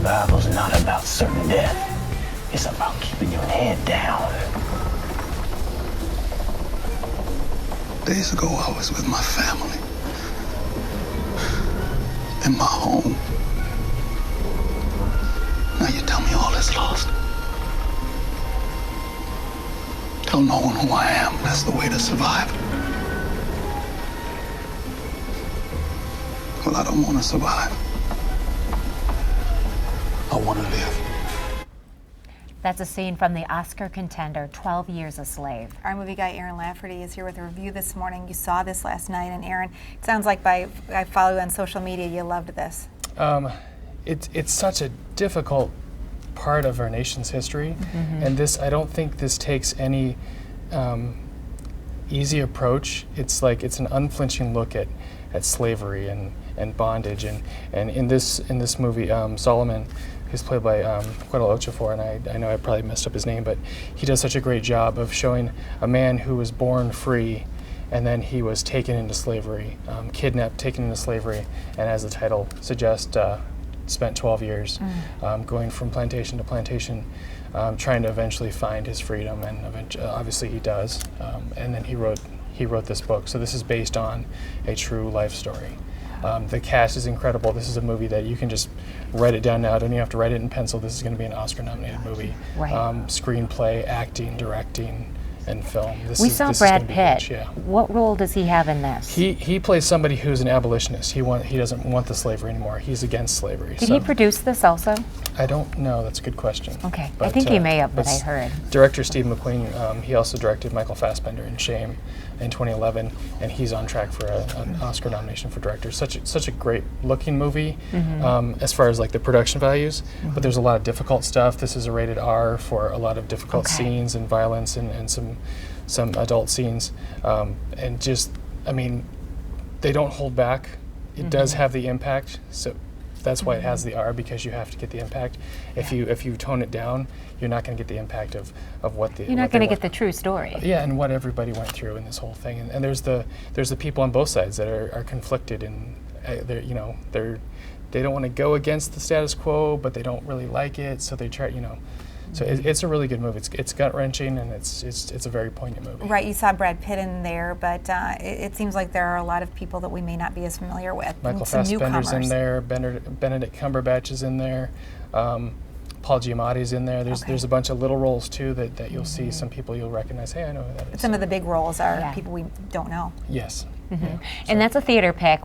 Survival's not about certain death. It's about keeping your head down. Days ago, I was with my family. In my home. Now you tell me all is lost. Tell no one who I am. That's the way to survive. Well, I don't want to survive. I want to live. That's a scene from the Oscar contender, 12 Years a Slave. Our movie guy, Aaron Lafferty, is here with a review this morning. You saw this last night, and Aaron, it sounds like I follow you on social media, you loved this. It's such a difficult part of our nation's history, and I don't think this takes any easy approach. It's an unflinching look at slavery and bondage, and in this movie, Solomon, who's played by Quentin Ochofor, and I know I probably messed up his name, but he does such a great job of showing a man who was born free, and then he was taken into slavery, kidnapped, taken into slavery, and as the title suggests, spent 12 years going from plantation to plantation, trying to eventually find his freedom, and obviously he does, and then he wrote this book. So this is based on a true life story. The cast is incredible. This is a movie that you can just write it down now. Don't even have to write it in pencil. This is going to be an Oscar-nominated movie. Right. Screenplay, acting, directing, and film. We saw Brad Pitt. Huge, yeah. What role does he have in this? He plays somebody who's an abolitionist. He doesn't want the slavery anymore. He's against slavery. Did he produce this also? I don't know. That's a good question. Okay. But, I think he may have, but I heard. Director Steve McQueen, he also directed Michael Fassbender in Shame in 2011, and he's on track for an Oscar nomination for director. Such a great looking movie as far as like the production values, but there's a lot of difficult stuff. This is a rated R for a lot of difficult scenes and violence and some adult scenes, and just, I mean, they don't hold back. It does have the impact, so that's why it has the R, because you have to get the impact. If you tone it down, you're not going to get the impact of what the. You're not going to get the true story. Yeah, and what everybody went through in this whole thing, and there's the people on both sides that are conflicted, and they don't want to go against the status quo, but they don't really like it, so they try, So it's a really good movie. It's gut-wrenching, and it's a very poignant movie. Right, you saw Brad Pitt in there, but it seems like there are a lot of people that we may not be as familiar with. Michael Fassbender's in there, Benedict Cumberbatch is in there, Paul Giamatti's in there. There's a bunch of little roles too that you'll see. Some people you'll recognize. Hey, I know who that is. Some of the big roles are people we don't know. Yes. And that's a theater pick.